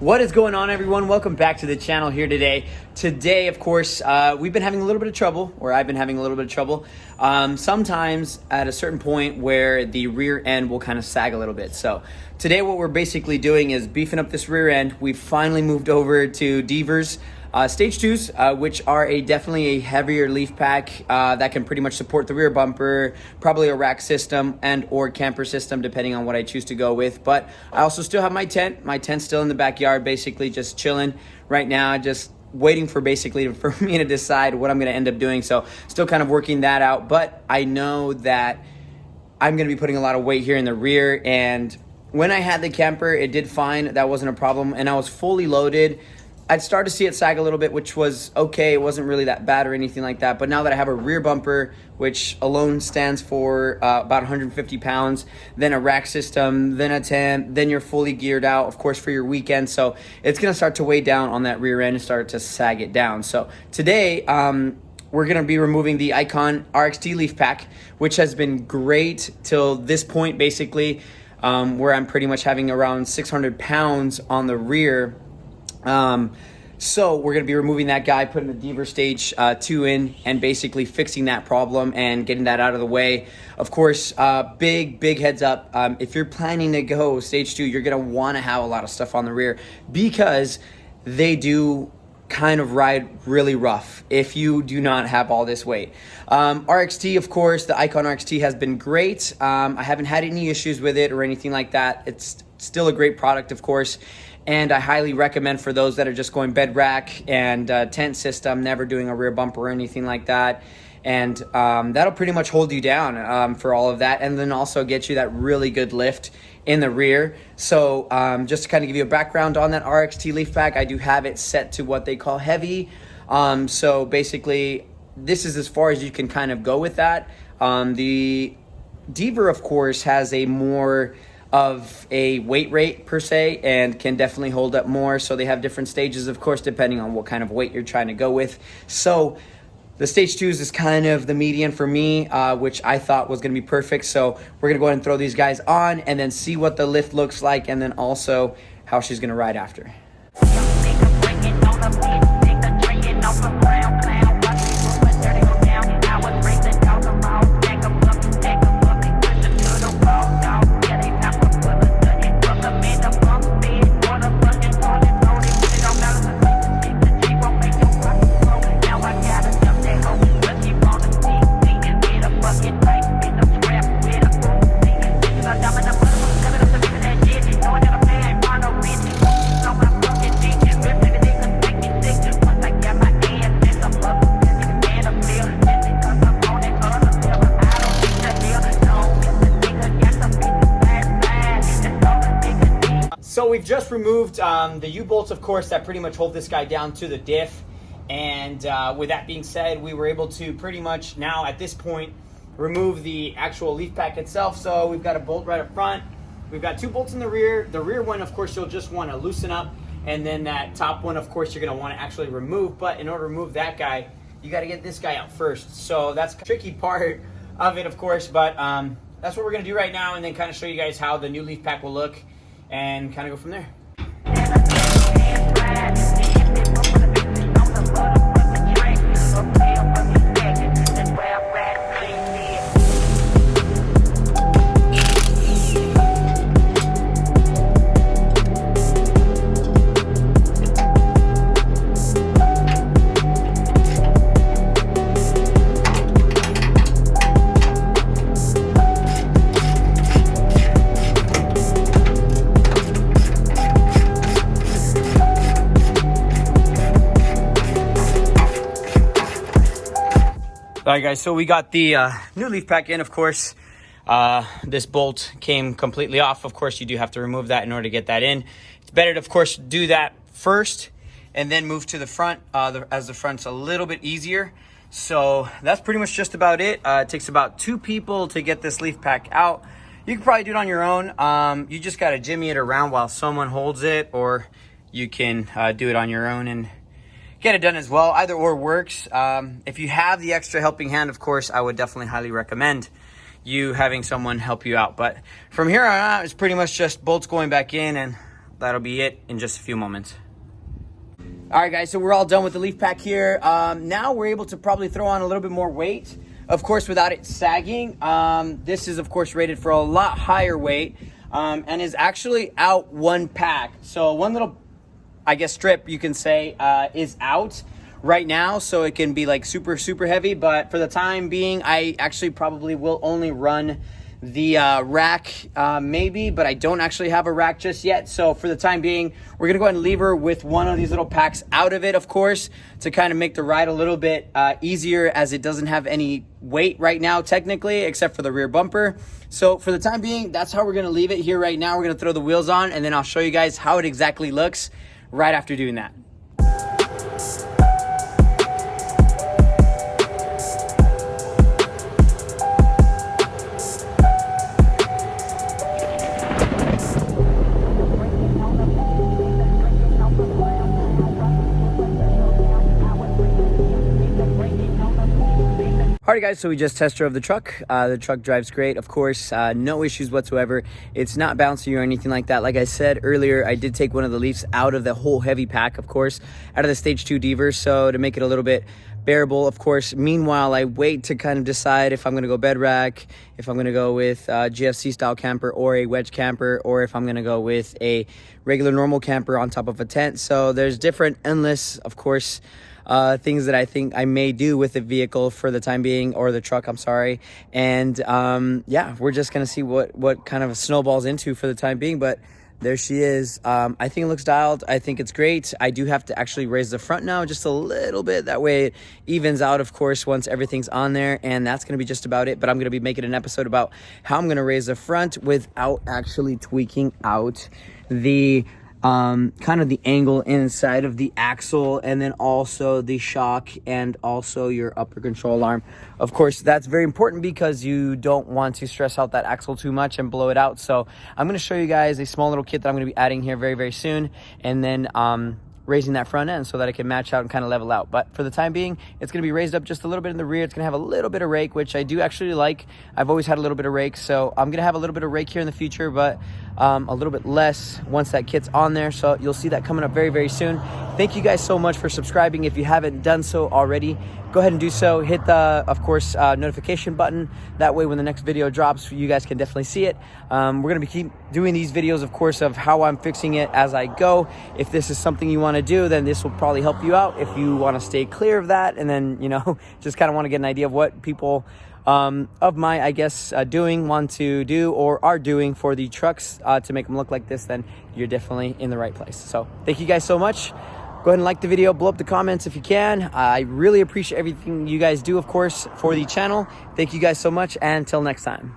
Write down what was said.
What is going on, everyone? Welcome back to the channel here today. Today, of course, we've been having a little bit of trouble, or I've been having a little bit of trouble, sometimes at a certain point where the rear end will kind of sag a little bit. So today what we're basically doing is beefing up this rear end. We've finally moved over to Deaver's Stage 2s, which are definitely a heavier leaf pack that can pretty much support the rear bumper, probably a rack system and or camper system, depending on what I choose to go with. But I also still have my tent. My tent's still in the backyard, basically just chilling right now, just waiting for me to decide what I'm going to end up doing. So still kind of working that out. But I know that I'm going to be putting a lot of weight here in the rear. And when I had the camper, it did fine. That wasn't a problem. And I was fully loaded. I'd start to see it sag a little bit, which was okay. It wasn't really that bad or anything like that. But now that I have a rear bumper, which alone stands for about 150 pounds, then a rack system, then a tent, then you're fully geared out, of course, for your weekend. So it's going to start to weigh down on that rear end and start to sag it down. So today, we're going to be removing the Icon RXT leaf pack, which has been great till this point, basically, where I'm pretty much having around 600 pounds on the rear. So we're going to be removing that guy, putting the Deaver Stage 2 in, and basically fixing that problem and getting that out of the way. Of course, big heads up. If you're planning to go Stage 2, you're going to want to have a lot of stuff on the rear because they do kind of ride really rough if you do not have all this weight. RXT, of course, the Icon RXT has been great. I haven't had any issues with it or anything like that. It's still a great product, of course. And I highly recommend for those that are just going bed rack and tent system, never doing a rear bumper or anything like that. And that'll pretty much hold you down for all of that. And then also get you that really good lift in the rear. So just to kind of give you a background on that RXT leaf pack, I do have it set to what they call heavy. So basically, this is as far as you can kind of go with that. The Deaver, of course, has a more of a weight rate per se and can definitely hold up more. So they have different stages, of course, depending on what kind of weight you're trying to go with. So the Stage 2s is kind of the median for me, which I thought was going to be perfect. So we're going to go ahead and throw these guys on and then see what the lift looks like and then also how she's going to ride after. So we've just removed the U-bolts, of course, that pretty much hold this guy down to the diff. And with that being said, we were able to pretty much now at this point remove the actual leaf pack itself. So we've got a bolt right up front. We've got 2 bolts in the rear. The rear one, of course, you'll just want to loosen up. And then that top one, of course, you're going to want to actually remove. But in order to remove that guy, you got to get this guy out first. So that's the tricky part of it, of course. But that's what we're going to do right now and then kind of show you guys how the new leaf pack will look and kind of go from there. All right, guys, so we got the new leaf pack in, of course. This bolt came completely off. Of course, you do have to remove that in order to get that in. It's better to, of course, do that first and then move to the front, as the front's a little bit easier. So that's pretty much just about it. It takes about 2 people to get this leaf pack out. You can probably do it on your own. You just got to jimmy it around while someone holds it, or you can do it on your own and get it done as well. Either or works. If you have the extra helping hand, of course, I would definitely highly recommend you having someone help you out. But from here on out, it's pretty much just bolts going back in and that'll be it in just a few moments. All right, guys, so we're all done with the leaf pack here. Now we're able to probably throw on a little bit more weight, of course, without it sagging. This is, of course, rated for a lot higher weight and is actually out one pack. So one little, I guess, strip, you can say, is out right now. So it can be like super, super heavy. But for the time being, I actually probably will only run the rack maybe, but I don't actually have a rack just yet. So for the time being, we're gonna go ahead and leave her with one of these little packs out of it, of course, to kind of make the ride a little bit easier, as it doesn't have any weight right now technically, except for the rear bumper. So for the time being, that's how we're gonna leave it here right now. We're gonna throw the wheels on, and then I'll show you guys how it exactly looks right after doing that. Alright guys, so we just test drove the truck. The truck drives great, of course, no issues whatsoever. It's not bouncy or anything like that. Like I said earlier, I did take one of the leaves out of the whole heavy pack, of course, out of the stage 2 Deaver, so to make it a little bit bearable, of course. Meanwhile, I wait to kind of decide if I'm going to go bed rack, if I'm going to go with a GFC style camper or a wedge camper, or if I'm going to go with a regular normal camper on top of a tent. So there's different endless, of course, things that I think I may do with the vehicle for the time being, or the truck, I'm sorry. And yeah, we're just gonna see what kind of snowballs into for the time being. But there she is. I think it looks dialed. I think it's great. I do have to actually raise the front now just a little bit, that way it evens out, of course, once everything's on there. And that's gonna be just about it. But I'm gonna be making an episode about how I'm gonna raise the front without actually tweaking out the kind of the angle inside of the axle, and then also the shock, and also your upper control arm. Of course, that's very important because you don't want to stress out that axle too much and blow it out. So I'm going to show you guys a small little kit that I'm going to be adding here very, very soon, and then raising that front end so that it can match out and kind of level out. But for the time being, it's going to be raised up just a little bit in the rear. It's going to have a little bit of rake, which I do actually like. I've always had a little bit of rake, so I'm going to have a little bit of rake here in the future, but a little bit less once that kit's on there. So you'll see that coming up very, very soon. Thank you guys so much for subscribing. If you haven't done so already, go ahead and do so. Hit the, of course, notification button. That way when the next video drops, you guys can definitely see it. We're going to keep doing these videos, of course, of how I'm fixing it as I go. If this is something you want to do, then this will probably help you out. If you want to stay clear of that, and then, you know, just kind of want to get an idea of what people of my, I guess, doing, want to do, or are doing for the trucks to make them look like this, then you're definitely in the right place. So thank you guys so much. Go ahead and like the video, blow up the comments if you can. I really appreciate everything you guys do, of course, for the channel. Thank you guys so much, and until next time.